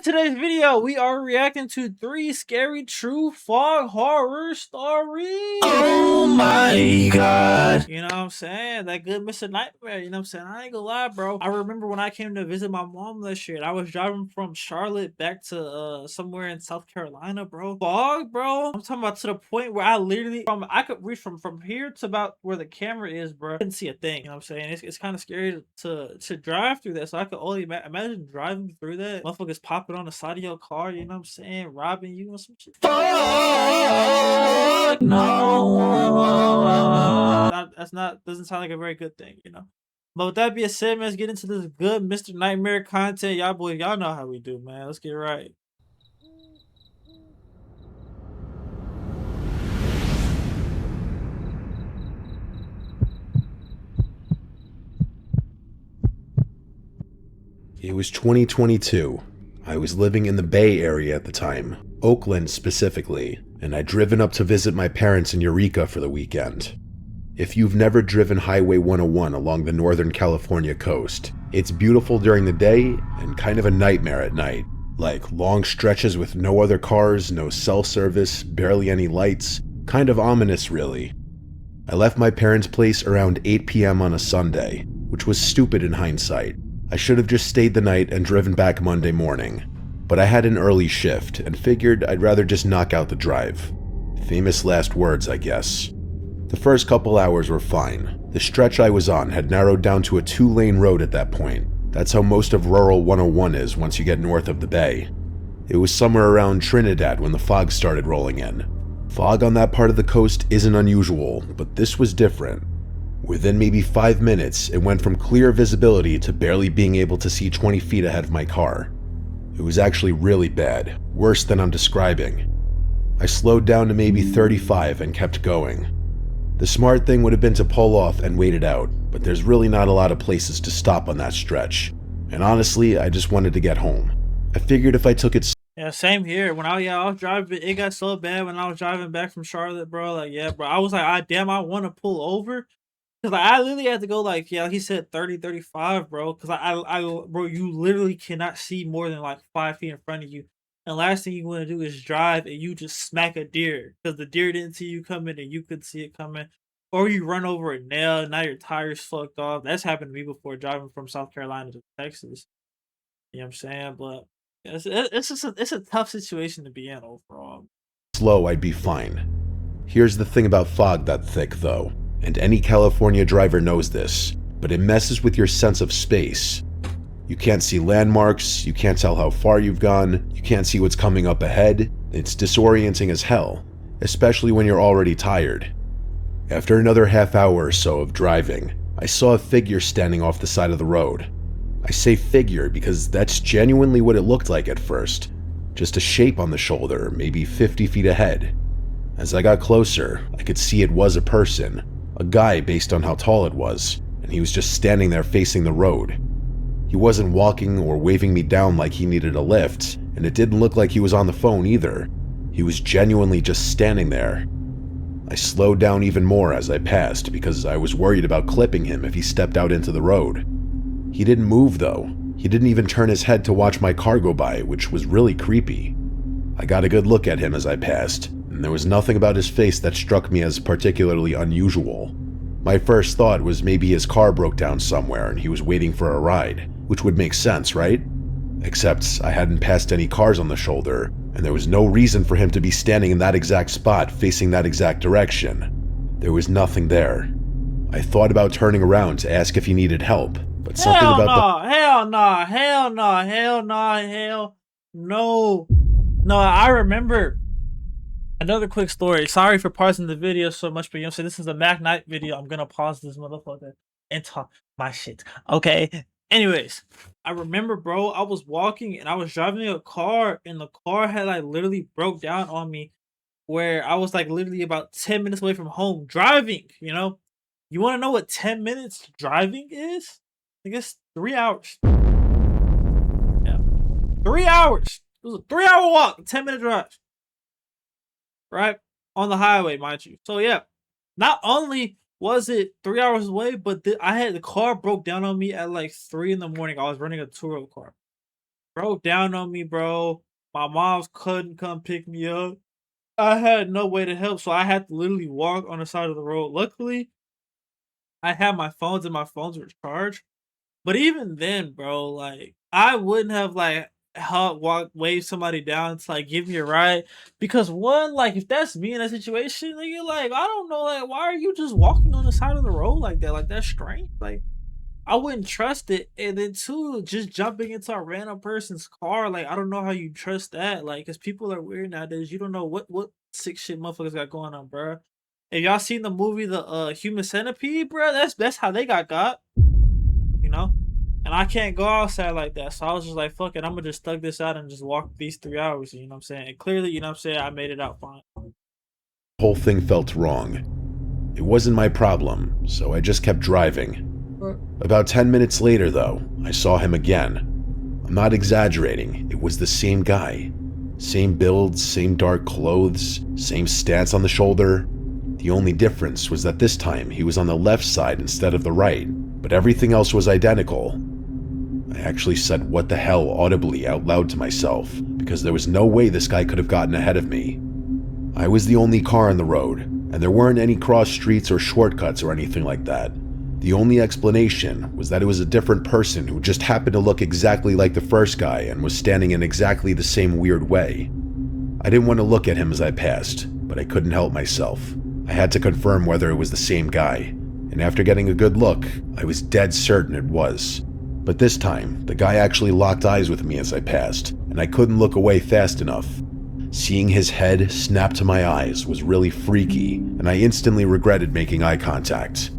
today's video, we are reacting to 3 scary true fog horror stories. Oh my god. You know what I'm saying? That good Mr. Nightmare, you know what I'm saying? I ain't gonna lie, bro. I remember when I came to visit my mom this year, and I was driving from Charlotte back to somewhere in South Carolina, bro. Fog, bro. I'm talking about to the point where I literally I could reach from here to about where the camera is, bro. I couldn't see a thing. You know what I'm saying? It's kind of scary to drive through that. So I could only imagine driving through that. Motherfuckers popping on the side of your car, you know what I'm saying? Robbing you and some shit. Fuck no. Doesn't sound like a very good thing, you know. But with that being said, man, let's get into this good Mr. Nightmare content. Y'all boys, y'all know how we do, man. Let's get right. It was 2022. I was living in the Bay Area at the time, Oakland specifically, and I'd driven up to visit my parents in Eureka for the weekend. If you've never driven Highway 101 along the Northern California coast, it's beautiful during the day and kind of a nightmare at night. Like long stretches with no other cars, no cell service, barely any lights, kind of ominous really. I left my parents' place around 8 p.m. on a Sunday, which was stupid in hindsight. I should have just stayed the night and driven back Monday morning, but I had an early shift and figured I'd rather just knock out the drive. Famous last words, I guess. The first couple hours were fine. The stretch I was on had narrowed down to a 2-lane road at that point. That's how most of rural 101 is once you get north of the bay. It was somewhere around Trinidad when the fog started rolling in. Fog on that part of the coast isn't unusual, but this was different. Within maybe 5 minutes, it went from clear visibility to barely being able to see 20 feet ahead of my car. It was actually really bad, worse than I'm describing. I slowed down to maybe 35 and kept going. The smart thing would have been to pull off and wait it out, but there's really not a lot of places to stop on that stretch. And honestly, I just wanted to get home. I figured if I took it Yeah, same here. When I was driving, it got so bad when I was driving back from Charlotte, bro. Like, yeah, bro. I was like, I want to pull over. Cause like, I literally had to go like, yeah, like he said 30, 35, bro. Cause bro, you literally cannot see more than like 5 feet in front of you. And last thing you want to do is drive and you just smack a deer. Cause the deer didn't see you coming and you could see it coming. Or you run over a nail and now your tire's fucked off. That's happened to me before driving from South Carolina to Texas. You know what I'm saying? But it's just it's a tough situation to be in overall. slow, I'd be fine. Here's the thing about fog that thick though, and any California driver knows this, but it messes with your sense of space. You can't see landmarks, you can't tell how far you've gone, you can't see what's coming up ahead. It's disorienting as hell, especially when you're already tired. After another half hour or so of driving, I saw a figure standing off the side of the road. I say figure because that's genuinely what it looked like at first. Just a shape on the shoulder, maybe 50 feet ahead. As I got closer, I could see it was a person, a guy based on how tall it was, and he was just standing there facing the road. He wasn't walking or waving me down like he needed a lift, and it didn't look like he was on the phone either. He was genuinely just standing there. I slowed down even more as I passed because I was worried about clipping him if he stepped out into the road. He didn't move though. He didn't even turn his head to watch my car go by, which was really creepy. I got a good look at him as I passed, and there was nothing about his face that struck me as particularly unusual. My first thought was maybe his car broke down somewhere and he was waiting for a ride, which would make sense, right? Except I hadn't passed any cars on the shoulder, and there was no reason for him to be standing in that exact spot facing that exact direction. There was nothing there. I thought about turning around to ask if he needed help, but something Hell about no, hell no, hell no, hell no, hell no. No, I remember another quick story. Sorry for pausing the video so much, but you know what I'm saying? This is a Mac Night video. I'm gonna pause this motherfucker and talk my shit. Okay. Anyways, I remember, bro, I was walking and I was driving a car and the car had like literally broke down on me where I was like literally about 10 minutes away from home driving, you know? You want to know what 10 minutes driving is? I guess 3 hours. Yeah. 3 hours. It was a 3-hour walk, 10-minute drive. Right? On the highway, mind you. So yeah. Not only was it 3 hours away, but I had the car broke down on me at like 3 in the morning. I was running a two-row car. broke down on me, bro. My mom's couldn't come pick me up. I had no way to help, so I had to literally walk on the side of the road. Luckily, I had my phones and my phones were charged. But even then, bro, like I wouldn't have like helped wave somebody down to like give me a ride because one, like if that's me in that situation, nigga, like I don't know, like why are you just walking on the side of the road like that? Like that's strange. Like I wouldn't trust it. And then two, just jumping into a random person's car, like I don't know how you trust that. Like, cause people are weird nowadays. You don't know what sick shit motherfuckers got going on, bro. If y'all seen the movie The Human Centipede, bro, that's how they got, you know. And I can't go outside like that, so I was just like, fuck it, I'm gonna just thug this out and just walk these 3 hours. You know what I'm saying? And clearly, you know what I'm saying, I made it out fine. The whole thing felt wrong. It wasn't my problem, so I just kept driving. About 10 minutes later, though, I saw him again. I'm not exaggerating, it was the same guy. Same build, same dark clothes, same stance on the shoulder. The only difference was that this time he was on the left side instead of the right, but everything else was identical. I actually said what the hell audibly out loud to myself, because there was no way this guy could have gotten ahead of me. I was the only car on the road, and there weren't any cross streets or shortcuts or anything like that. The only explanation was that it was a different person who just happened to look exactly like the first guy and was standing in exactly the same weird way. I didn't want to look at him as I passed, but I couldn't help myself. I had to confirm whether it was the same guy, and after getting a good look, I was dead certain it was. But this time, the guy actually locked eyes with me as I passed, and I couldn't look away fast enough. Seeing his head snap to my eyes was really freaky, and I instantly regretted making eye contact.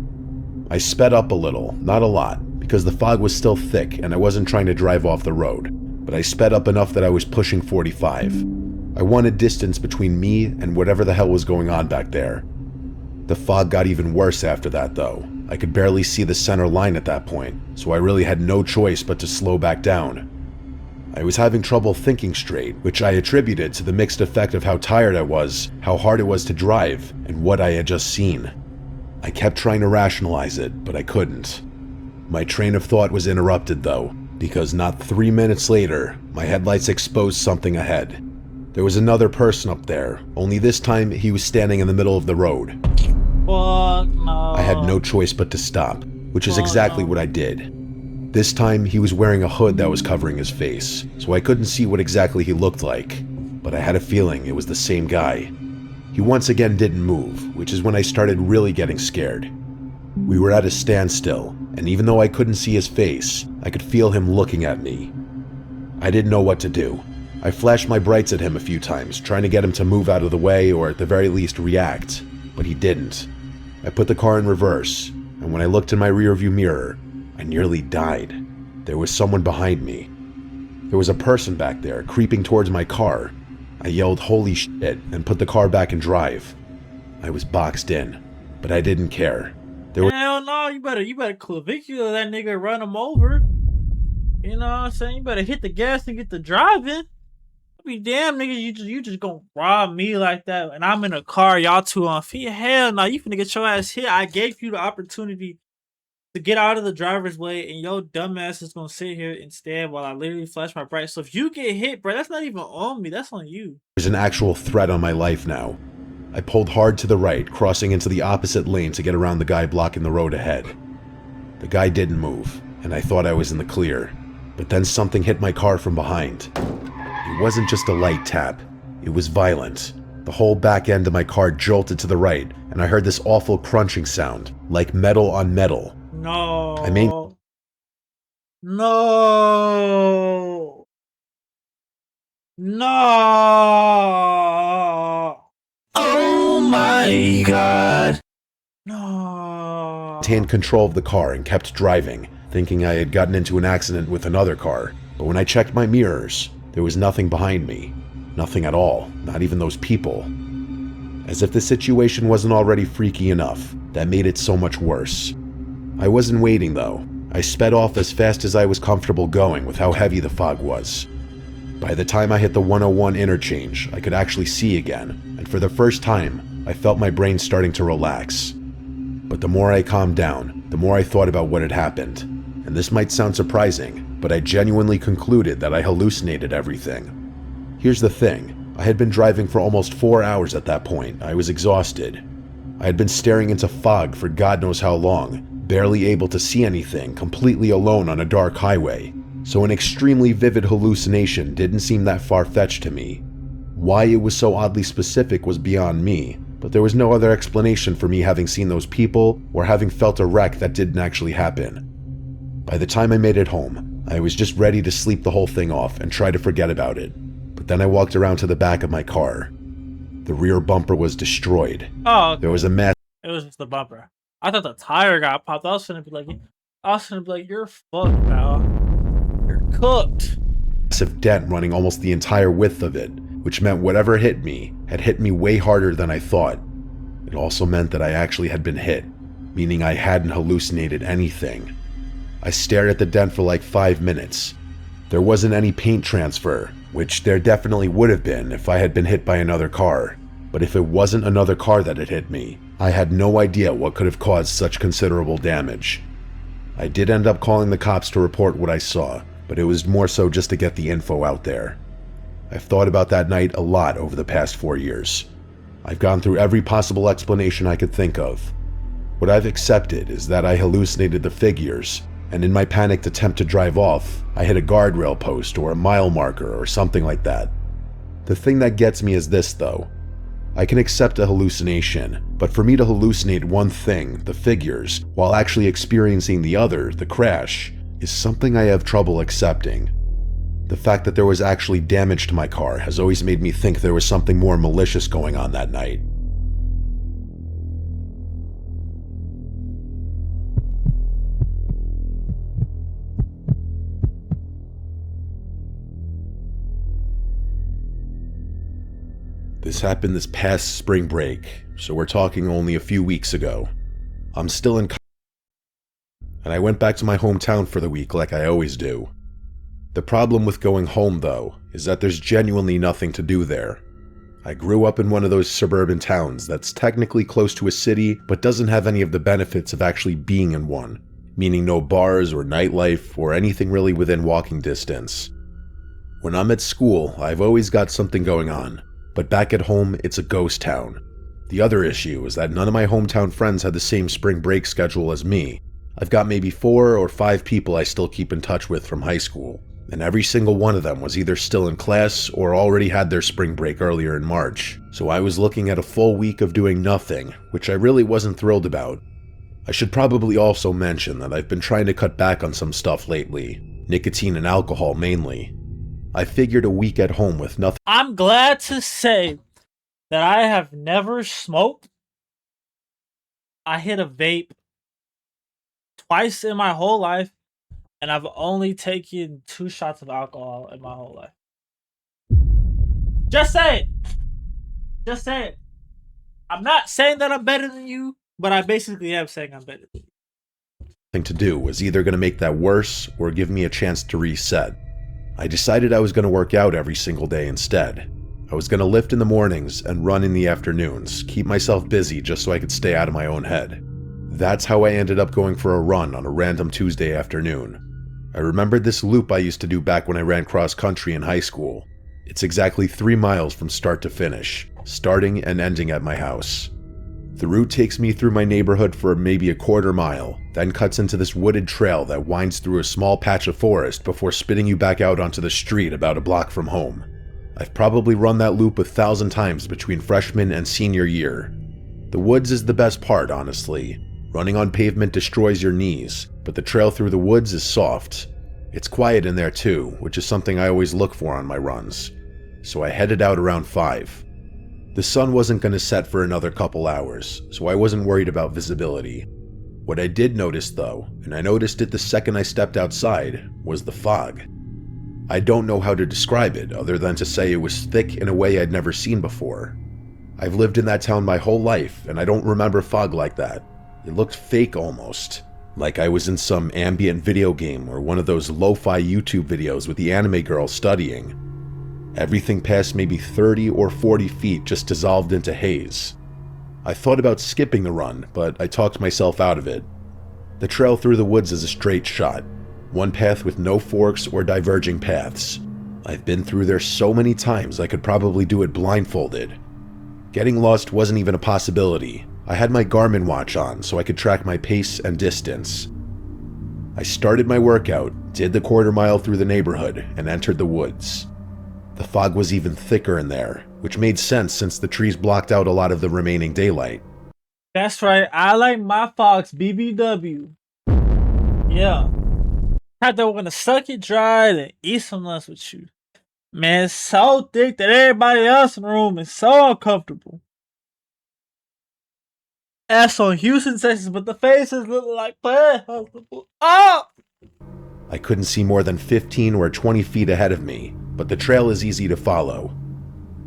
I sped up a little, not a lot, because the fog was still thick and I wasn't trying to drive off the road, but I sped up enough that I was pushing 45. I wanted distance between me and whatever the hell was going on back there. The fog got even worse after that, though. I could barely see the center line at that point, so I really had no choice but to slow back down. I was having trouble thinking straight, which I attributed to the mixed effect of how tired I was, how hard it was to drive, and what I had just seen. I kept trying to rationalize it, but I couldn't. My train of thought was interrupted, though, because not 3 minutes later, my headlights exposed something ahead. There was another person up there, only this time he was standing in the middle of the road. Fuck no. I had no choice but to stop, which is exactly what I did. This time, he was wearing a hood that was covering his face, so I couldn't see what exactly he looked like, but I had a feeling it was the same guy. He once again didn't move, which is when I started really getting scared. We were at a standstill, and even though I couldn't see his face, I could feel him looking at me. I didn't know what to do. I flashed my brights at him a few times, trying to get him to move out of the way or at the very least react, but he didn't. I put the car in reverse, and when I looked in my rearview mirror, I nearly died. There was someone behind me. There was a person back there, creeping towards my car. I yelled holy shit and put the car back in drive. I was boxed in, but I didn't care. Hell no, you better clavicular that nigga, run him over. You know what I'm saying? You better hit the gas and get the driving. Be damn, nigga, you just gonna rob me like that, and I'm in a car, y'all two on feet. Hell no, you finna get your ass hit. I gave you the opportunity to get out of the driver's way, and your dumb ass is gonna sit here instead while I literally flash my bright. So if you get hit, bro, that's not even on me, that's on you. There's an actual threat on my life now. I pulled hard to the right, crossing into the opposite lane to get around the guy blocking the road ahead. The guy didn't move, and I thought I was in the clear, but then something hit my car from behind. It wasn't just a light tap, it was violent. The whole back end of my car jolted to the right, and I heard this awful crunching sound, like metal on metal. No. No. Oh my god. No. Maintained control of the car and kept driving, thinking I had gotten into an accident with another car. But when I checked my mirrors, there was nothing behind me. Nothing at all, not even those people. As if the situation wasn't already freaky enough, that made it so much worse. I wasn't waiting though. I sped off as fast as I was comfortable going with how heavy the fog was. By the time I hit the 101 interchange, I could actually see again, and for the first time, I felt my brain starting to relax. But the more I calmed down, the more I thought about what had happened. and this might sound surprising, but I genuinely concluded that I hallucinated everything. Here's the thing, I had been driving for almost 4 hours at that point. I was exhausted. I had been staring into fog for God knows how long, barely able to see anything, completely alone on a dark highway, so an extremely vivid hallucination didn't seem that far-fetched to me. Why it was so oddly specific was beyond me, but there was no other explanation for me having seen those people or having felt a wreck that didn't actually happen. By the time I made it home, I was just ready to sleep the whole thing off and try to forget about it, but then I walked around to the back of my car. The rear bumper was destroyed. Oh, okay. There was a mess. It was just the bumper. I thought the tire got popped. I was gonna be like, you're fucked now. You're cooked. Massive dent running almost the entire width of it, which meant whatever hit me had hit me way harder than I thought. It also meant that I actually had been hit, meaning I hadn't hallucinated anything. I stared at the dent for like 5 minutes. There wasn't any paint transfer, which there definitely would have been if I had been hit by another car. But if it wasn't another car that had hit me, I had no idea what could have caused such considerable damage. I did end up calling the cops to report what I saw, but it was more so just to get the info out there. I've thought about that night a lot over the past 4 years. I've gone through every possible explanation I could think of. What I've accepted is that I hallucinated the figures, and in my panicked attempt to drive off, I hit a guardrail post or a mile marker or something like that. The thing that gets me is this though. I can accept a hallucination, but for me to hallucinate one thing, the figures, while actually experiencing the other, the crash, is something I have trouble accepting. The fact that there was actually damage to my car has always made me think there was something more malicious going on that night. This happened this past spring break, so we're talking only a few weeks ago. I'm still in college, and I went back to my hometown for the week like I always do. The problem with going home, though, is that there's genuinely nothing to do there. I grew up in one of those suburban towns that's technically close to a city, but doesn't have any of the benefits of actually being in one, meaning no bars or nightlife or anything really within walking distance. When I'm at school, I've always got something going on. But back at home, it's a ghost town. The other issue is that none of my hometown friends had the same spring break schedule as me. I've got maybe 4 or 5 people I still keep in touch with from high school, and every single one of them was either still in class or already had their spring break earlier in March. So I was looking at a full week of doing nothing, which I really wasn't thrilled about. I should probably also mention that I've been trying to cut back on some stuff lately, nicotine and alcohol mainly. I figured a week at home with nothing. I'm glad to say that I have never smoked. I hit a vape twice in my whole life, and I've only taken 2 shots of alcohol in my whole life. Just say it. Just say it. I'm not saying that I'm better than you, but I basically am saying I'm better than you. Thing to do was either going to make that worse or give me a chance to reset. I decided I was going to work out every single day instead. I was going to lift in the mornings and run in the afternoons, keep myself busy just so I could stay out of my own head. That's how I ended up going for a run on a random Tuesday afternoon. I remembered this loop I used to do back when I ran cross country in high school. It's exactly 3 miles from start to finish, starting and ending at my house. The route takes me through my neighborhood for maybe a 1/4 mile, then cuts into this wooded trail that winds through a small patch of forest before spitting you back out onto the street about a block from home. I've probably run that loop 1,000 times between freshman and senior year. The woods is the best part, honestly. Running on pavement destroys your knees, but the trail through the woods is soft. It's quiet in there too, which is something I always look for on my runs. So I headed out around 5. The sun wasn't going to set for another couple hours, so I wasn't worried about visibility. What I did notice though, and I noticed it the second I stepped outside, was the fog. I don't know how to describe it other than to say it was thick in a way I'd never seen before. I've lived in that town my whole life, and I don't remember fog like that. It looked fake almost, like I was in some ambient video game or one of those lo-fi YouTube videos with the anime girl studying. Everything past maybe 30 or 40 feet just dissolved into haze. I thought about skipping the run, but I talked myself out of it. The trail through the woods is a straight shot, one path with no forks or diverging paths. I've been through there so many times I could probably do it blindfolded. Getting lost wasn't even a possibility. I had my Garmin watch on so I could track my pace and distance. I started my workout, did the quarter-mile through the neighborhood, and entered the woods. The fog was even thicker in there, which made sense since the trees blocked out a lot of the remaining daylight. That's right. I like my fogs BBW. Yeah. Thought they were gonna suck it dry and eat some lunch with you. Man, it's so thick that everybody else in the room is so uncomfortable. That's on Houston, Texas, but the faces look like plain hospitable. Oh! I couldn't see more than 15 or 20 feet ahead of me, but the trail is easy to follow.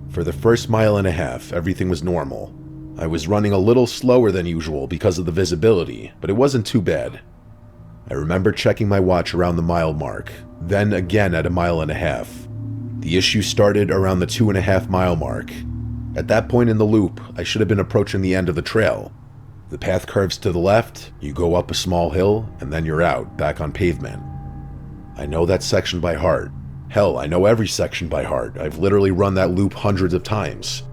For the first mile and a half, everything was normal. I was running a little slower than usual because of the visibility, but it wasn't too bad. I remember checking my watch around the mile mark, then again at a mile and a half. The issue started around the 2.5 mile mark. At that point in the loop, I should have been approaching the end of the trail. The path curves to the left, you go up a small hill, and then you're out, back on pavement. I know that section by heart. Hell, I know every section by heart. I've literally run that loop hundreds of times.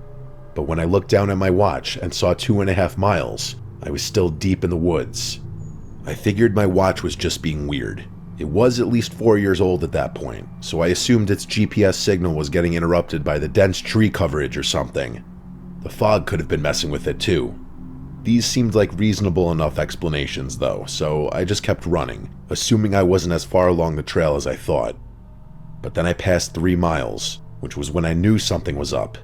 But when I looked down at my watch and saw 2.5 miles, I was still deep in the woods. I figured my watch was just being weird. It was at least 4 years old at that point, so I assumed its GPS signal was getting interrupted by the dense tree coverage or something. The fog could have been messing with it too. These seemed like reasonable enough explanations though, so I just kept running, assuming I wasn't as far along the trail as I thought. But then I passed 3 miles, which was when I knew something was up.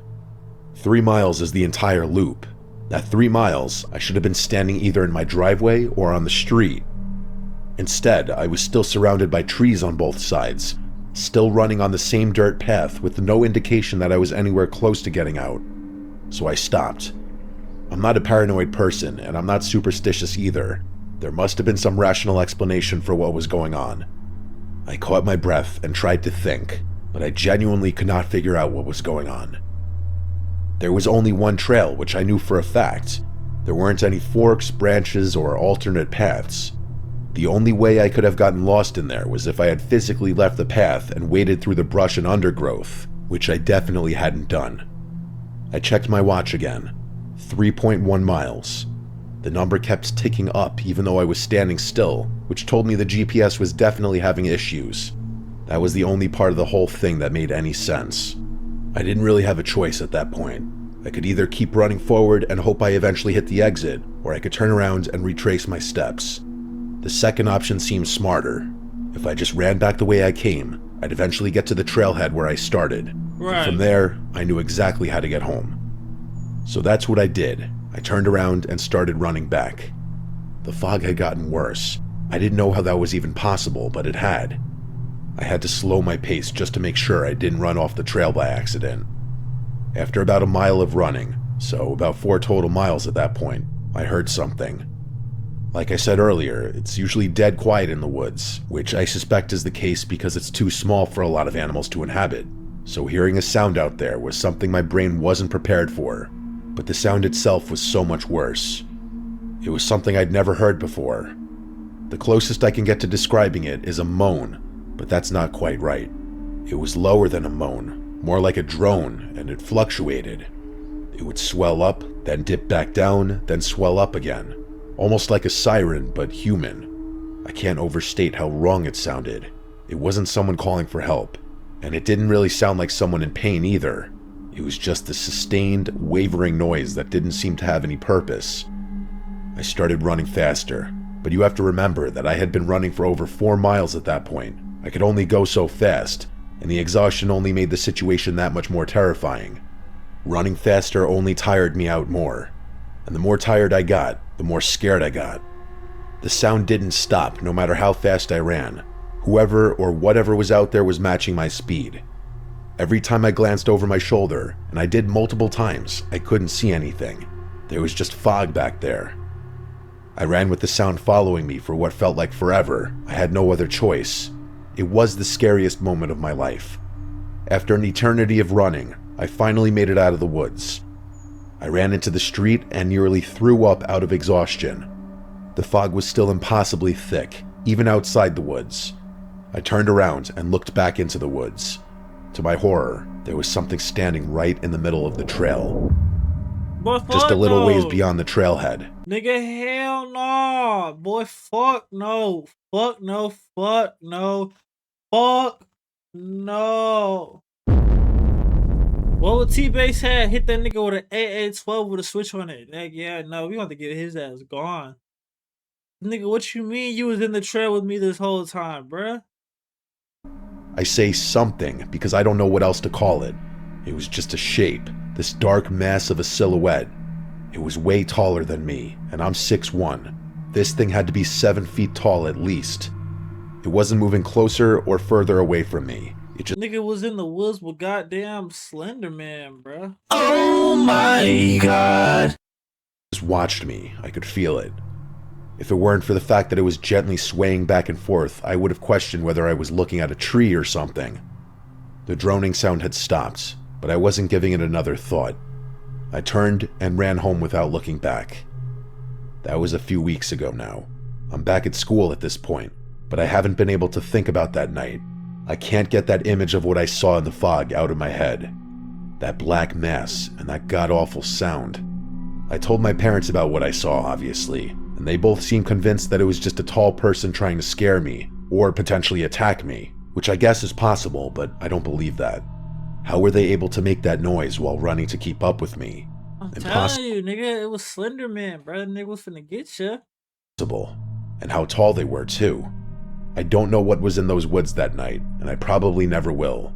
3 miles is the entire loop. At 3 miles, I should have been standing either in my driveway or on the street. Instead, I was still surrounded by trees on both sides, still running on the same dirt path with no indication that I was anywhere close to getting out. So I stopped. I'm not a paranoid person, and I'm not superstitious either. There must have been some rational explanation for what was going on. I caught my breath and tried to think, but I genuinely could not figure out what was going on. There was only one trail, which I knew for a fact. There weren't any forks, branches, or alternate paths. The only way I could have gotten lost in there was if I had physically left the path and waded through the brush and undergrowth, which I definitely hadn't done. I checked my watch again. 3.1 miles. The number kept ticking up even though I was standing still, which told me the GPS was definitely having issues. That was the only part of the whole thing that made any sense. I didn't really have a choice at that point. I could either keep running forward and hope I eventually hit the exit, or I could turn around and retrace my steps. The second option seemed smarter. If I just ran back the way I came, I'd eventually get to the trailhead where I started. Right. And from there, I knew exactly how to get home. So that's what I did. I turned around and started running back. The fog had gotten worse. I didn't know how that was even possible, but it had. I had to slow my pace just to make sure I didn't run off the trail by accident. After about a mile of running, so about 4 total miles at that point, I heard something. Like I said earlier, it's usually dead quiet in the woods, which I suspect is the case because it's too small for a lot of animals to inhabit. So hearing a sound out there was something my brain wasn't prepared for. But the sound itself was so much worse. It was something I'd never heard before. The closest I can get to describing it is a moan, but that's not quite right. It was lower than a moan, more like a drone, and it fluctuated. It would swell up, then dip back down, then swell up again. Almost like a siren, but human. I can't overstate how wrong it sounded. It wasn't someone calling for help, and it didn't really sound like someone in pain either. It was just a sustained, wavering noise that didn't seem to have any purpose. I started running faster, but you have to remember that I had been running for over 4 miles at that point. I could only go so fast, and the exhaustion only made the situation that much more terrifying. Running faster only tired me out more, and the more tired I got, the more scared I got. The sound didn't stop no matter how fast I ran. Whoever or whatever was out there was matching my speed. Every time I glanced over my shoulder, and I did multiple times, I couldn't see anything. There was just fog back there. I ran with the sound following me for what felt like forever. I had no other choice. It was the scariest moment of my life. After an eternity of running, I finally made it out of the woods. I ran into the street and nearly threw up out of exhaustion. The fog was still impossibly thick, even outside the woods. I turned around and looked back into the woods. To my horror, there was something standing right in the middle of the trail. Boy, Just a fuck little no. ways beyond the trailhead. Nigga, hell no. Boy, fuck no. Fuck no. Fuck no. Fuck no. What would T-Base had? Hit that nigga with an AA-12 with a switch on it. Like, yeah, no, we want to get his ass gone. Nigga, what you mean you was in the trail with me this whole time, bruh? I say something because I don't know what else to call it. It was just a shape, this dark mass of a silhouette. It was way taller than me, and I'm 6'1". This thing had to be 7 feet tall at least. It wasn't moving closer or further away from me. It just Nigga was in the woods with goddamn Slender Man, bruh. Oh my god. watched me. I could feel it. If it weren't for the fact that it was gently swaying back and forth, I would have questioned whether I was looking at a tree or something. The droning sound had stopped, but I wasn't giving it another thought. I turned and ran home without looking back. That was a few weeks ago now. I'm back at school at this point, but I haven't been able to think about that night. I can't get that image of what I saw in the fog out of my head. That black mass and that god-awful sound. I told my parents about what I saw, obviously, and they both seemed convinced that it was just a tall person trying to scare me, or potentially attack me, which I guess is possible, but I don't believe that. How were they able to make that noise while running to keep up with me? I'm telling you, nigga, it was Slender Man, bro. Nigga was finna get you. Impossible. And how tall they were, too. I don't know what was in those woods that night, and I probably never will.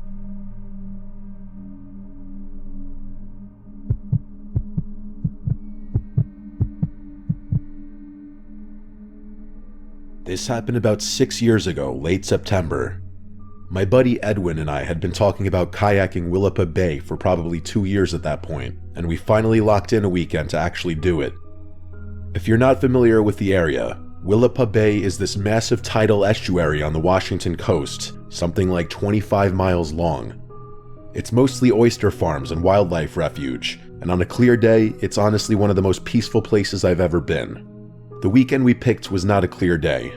This happened about 6 years ago, late September. My buddy Edwin and I had been talking about kayaking Willapa Bay for probably 2 years at that point, and we finally locked in a weekend to actually do it. If you're not familiar with the area, Willapa Bay is this massive tidal estuary on the Washington coast, something like 25 miles long. It's mostly oyster farms and wildlife refuge, and on a clear day, it's honestly one of the most peaceful places I've ever been. The weekend we picked was not a clear day.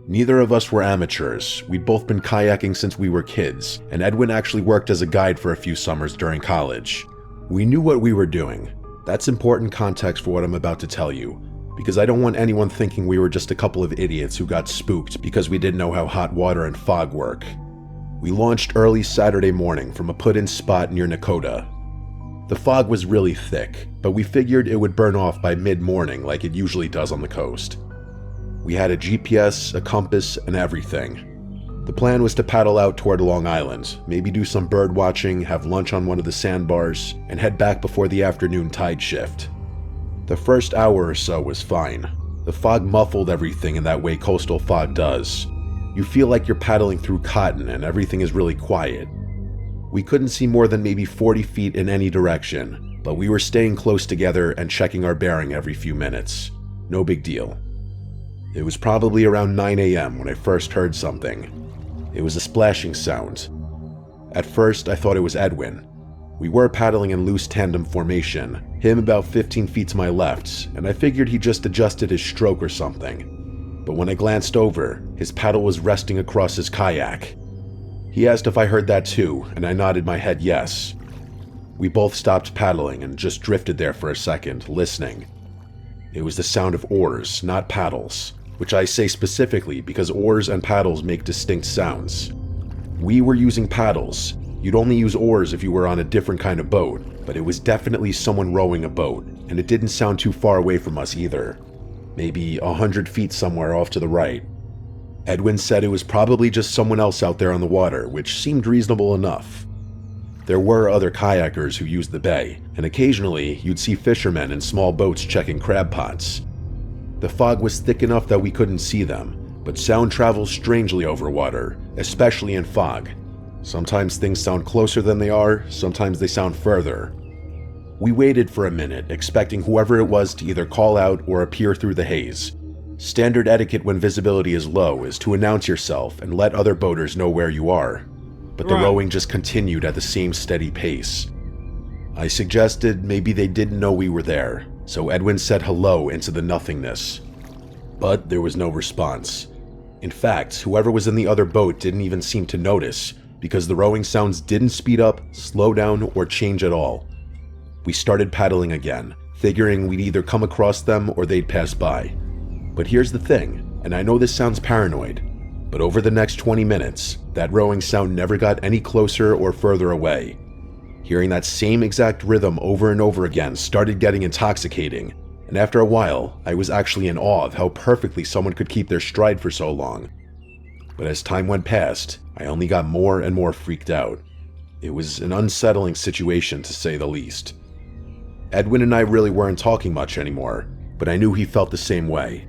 Neither of us were amateurs. We'd both been kayaking since we were kids, and Edwin actually worked as a guide for a few summers during college. We knew what we were doing. That's important context for what I'm about to tell you, because I don't want anyone thinking we were just a couple of idiots who got spooked because we didn't know how hot water and fog work. We launched early Saturday morning from a put-in spot near Nakota. The fog was really thick, but we figured it would burn off by mid-morning like it usually does on the coast. We had a GPS, a compass, and everything. The plan was to paddle out toward Long Island, maybe do some bird watching, have lunch on one of the sandbars, and head back before the afternoon tide shift. The first hour or so was fine. The fog muffled everything in that way coastal fog does. You feel like you're paddling through cotton and everything is really quiet. We couldn't see more than maybe 40 feet in any direction, but we were staying close together and checking our bearing every few minutes. No big deal. It was probably around 9 a.m. when I first heard something. It was a splashing sound. At first, I thought it was Edwin. We were paddling in loose tandem formation, him about 15 feet to my left, and I figured he just adjusted his stroke or something. But when I glanced over, his paddle was resting across his kayak. He asked if I heard that too, and I nodded my head yes. We both stopped paddling and just drifted there for a second, listening. It was the sound of oars, not paddles, which I say specifically because oars and paddles make distinct sounds. We were using paddles. You'd only use oars if you were on a different kind of boat, but it was definitely someone rowing a boat, and it didn't sound too far away from us either. Maybe 100 feet somewhere off to the right. Edwin said it was probably just someone else out there on the water, which seemed reasonable enough. There were other kayakers who used the bay, and occasionally you'd see fishermen in small boats checking crab pots. The fog was thick enough that we couldn't see them, but sound travels strangely over water, especially in fog. Sometimes things sound closer than they are, sometimes they sound further. We waited for a minute, expecting whoever it was to either call out or appear through the haze. Standard etiquette when visibility is low is to announce yourself and let other boaters know where you are. But the rowing just continued at the same steady pace. I suggested maybe they didn't know we were there, so Edwin said hello into the nothingness. But there was no response. In fact, whoever was in the other boat didn't even seem to notice, because the rowing sounds didn't speed up, slow down, or change at all. We started paddling again, figuring we'd either come across them or they'd pass by. But here's the thing, and I know this sounds paranoid, but over the next 20 minutes, that rowing sound never got any closer or further away. Hearing that same exact rhythm over and over again started getting intoxicating, and after a while, I was actually in awe of how perfectly someone could keep their stride for so long. But as time went past, I only got more and more freaked out. It was an unsettling situation, to say the least. Edwin and I really weren't talking much anymore, but I knew he felt the same way.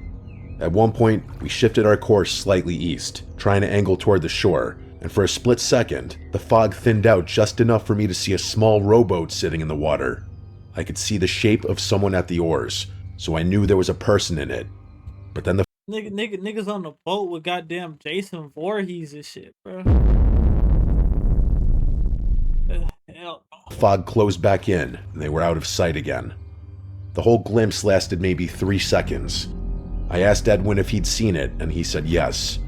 At one point, we shifted our course slightly east, trying to angle toward the shore, and for a split second, the fog thinned out just enough for me to see a small rowboat sitting in the water. I could see the shape of someone at the oars, so I knew there was a person in it. But then the Niggas on the boat with goddamn Jason Voorhees and shit, bro. Hell no. fog closed back in, and they were out of sight again. The whole glimpse lasted maybe 3 seconds. I asked Edwin if he'd seen it, and he said yes.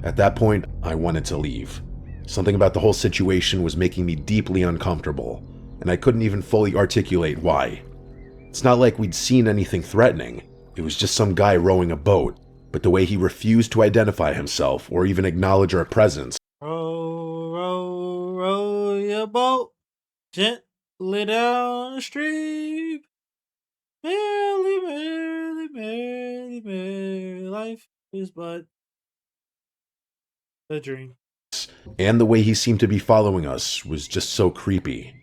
At that point, I wanted to leave. Something about the whole situation was making me deeply uncomfortable, and I couldn't even fully articulate why. It's not like we'd seen anything threatening. It was just some guy rowing a boat, but the way he refused to identify himself or even acknowledge our presence. Row, row, row your boat gently down the stream. Merrily, merrily, merrily, merrily, life is but a dream. And the way he seemed to be following us was just so creepy.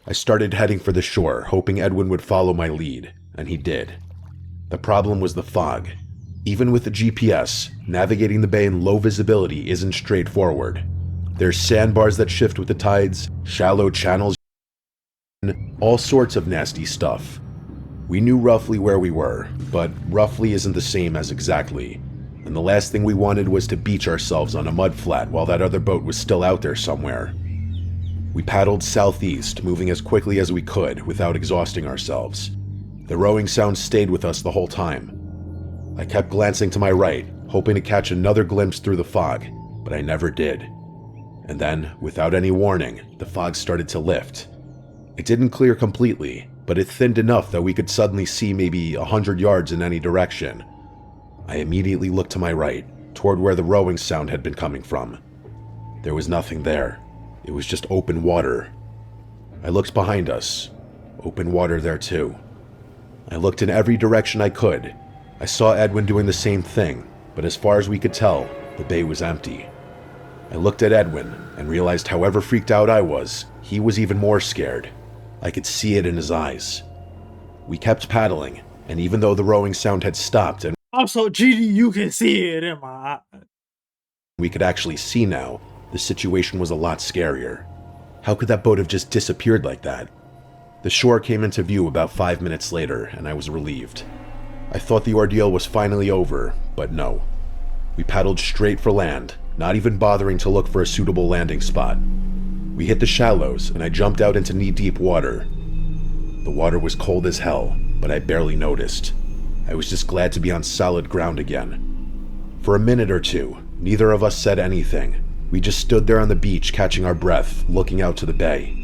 I started heading for the shore, hoping Edwin would follow my lead, and he did. The problem was the fog. Even with the GPS, navigating the bay in low visibility isn't straightforward. There's sandbars that shift with the tides, shallow channels, all sorts of nasty stuff. We knew roughly where we were, but roughly isn't the same as exactly. And the last thing we wanted was to beach ourselves on a mud flat while that other boat was still out there somewhere. We paddled southeast, moving as quickly as we could without exhausting ourselves. The rowing sound stayed with us the whole time. I kept glancing to my right, hoping to catch another glimpse through the fog, but I never did. And then, without any warning, the fog started to lift. It didn't clear completely, but it thinned enough that we could suddenly see maybe 100 yards in any direction. I immediately looked to my right, toward where the rowing sound had been coming from. There was nothing there. It was just open water. I looked behind us. Open water there too. I looked in every direction I could. I saw Edwin doing the same thing, but as far as we could tell, the bay was empty. I looked at Edwin and realized however freaked out I was, he was even more scared. I could see it in his eyes. We kept paddling, and even though the rowing sound had stopped and I'm so GD, you can see it in my eye. we could actually see now, the situation was a lot scarier. How could that boat have just disappeared like that? The shore came into view about 5 minutes later, and I was relieved. I thought the ordeal was finally over, but no. We paddled straight for land, not even bothering to look for a suitable landing spot. We hit the shallows, and I jumped out into knee-deep water. The water was cold as hell, but I barely noticed. I was just glad to be on solid ground again. For a minute or two, neither of us said anything. We just stood there on the beach catching our breath, looking out to the bay.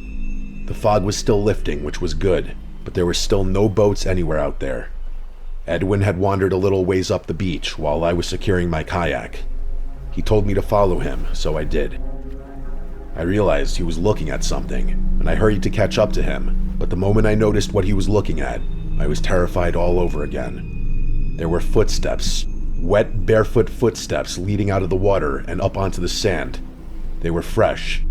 The fog was still lifting, which was good, but there were still no boats anywhere out there. Edwin had wandered a little ways up the beach while I was securing my kayak. He told me to follow him, so I did. I realized he was looking at something, and I hurried to catch up to him, but the moment I noticed what he was looking at, I was terrified all over again. There were footsteps, wet, barefoot footsteps leading out of the water and up onto the sand. They were fresh.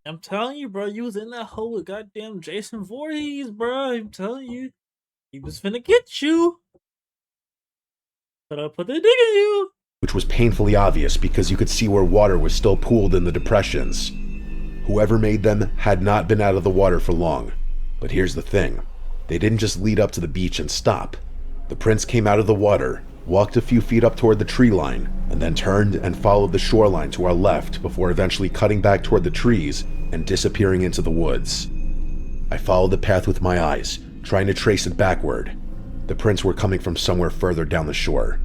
I'm telling you, bro, you was in that hole with goddamn Jason Voorhees, bro. I'm telling you, he was finna get you. But I put the dig in you. Which was painfully obvious because you could see where water was still pooled in the depressions. Whoever made them had not been out of the water for long. But here's the thing. They didn't just lead up to the beach and stop. The prince came out of the water, walked a few feet up toward the tree line, and then turned and followed the shoreline to our left before eventually cutting back toward the trees and disappearing into the woods. I followed the path with my eyes, trying to trace it backward. The prints were coming from somewhere further down the shore.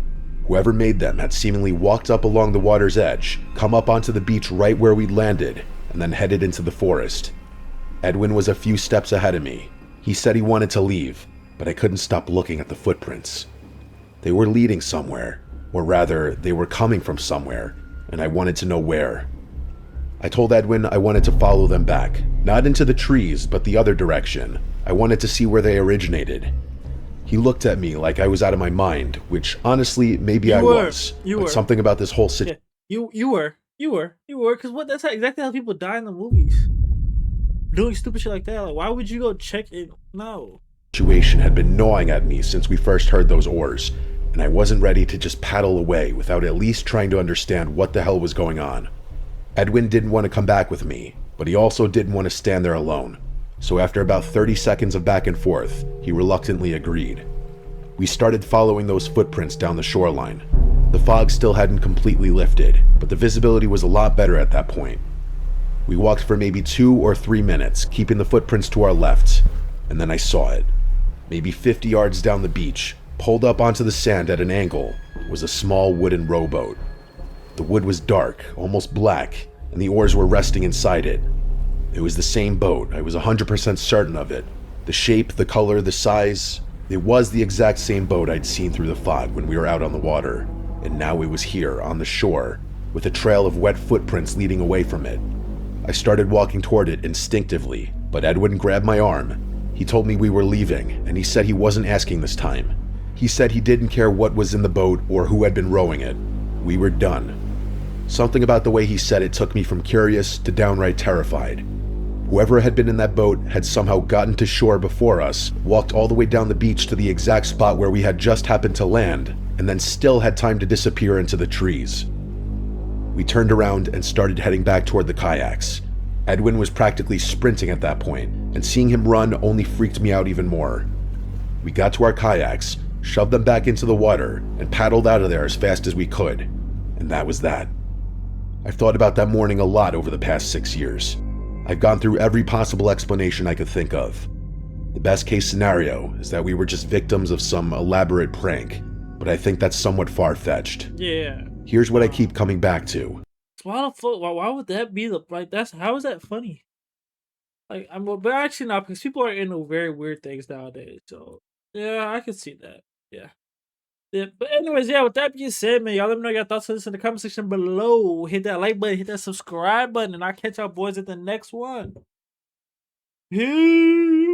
Whoever made them had seemingly walked up along the water's edge, come up onto the beach right where we'd landed, and then headed into the forest. Edwin was a few steps ahead of me. He said he wanted to leave, but I couldn't stop looking at the footprints. They were leading somewhere, or rather, they were coming from somewhere, and I wanted to know where. I told Edwin I wanted to follow them back, not into the trees, but the other direction. I wanted to see where they originated. He looked at me like I was out of my mind, which honestly, maybe I was. But something about this whole situation. Yeah, you were, because that's exactly how people die in the movies. Doing stupid shit like that. Like, why would you go check it? No. Situation had been gnawing at me since we first heard those oars, and I wasn't ready to just paddle away without at least trying to understand what the hell was going on. Edwin didn't want to come back with me, but he also didn't want to stand there alone. So after about 30 seconds of back and forth, he reluctantly agreed. We started following those footprints down the shoreline. The fog still hadn't completely lifted, but the visibility was a lot better at that point. We walked for maybe 2 or 3 minutes, keeping the footprints to our left, and then I saw it. Maybe 50 yards down the beach, pulled up onto the sand at an angle, was a small wooden rowboat. The wood was dark, almost black, and the oars were resting inside it. It was the same boat, I was 100% certain of it. The shape, the color, the size, it was the exact same boat I'd seen through the fog when we were out on the water, and now it was here, on the shore, with a trail of wet footprints leading away from it. I started walking toward it instinctively, but Edwin grabbed my arm. He told me we were leaving, and he said he wasn't asking this time. He said he didn't care what was in the boat or who had been rowing it. We were done. Something about the way he said it took me from curious to downright terrified. Whoever had been in that boat had somehow gotten to shore before us, walked all the way down the beach to the exact spot where we had just happened to land, and then still had time to disappear into the trees. We turned around and started heading back toward the kayaks. Edwin was practically sprinting at that point, and seeing him run only freaked me out even more. We got to our kayaks, shoved them back into the water, and paddled out of there as fast as we could. And that was that. I've thought about that morning a lot over the past 6 years. I've gone through every possible explanation I could think of. The best case scenario is that we were just victims of some elaborate prank, but I think that's somewhat far-fetched. Yeah. Here's what I keep coming back to. Why would that be how is that funny? Like, but actually not, because people are into very weird things nowadays. So yeah, I can see that. Yeah. Yeah, but anyways, yeah, with that being said, man, y'all let me know your thoughts on this in the comment section below. Hit that like button, hit that subscribe button, and I'll catch y'all boys at the next one. Peace.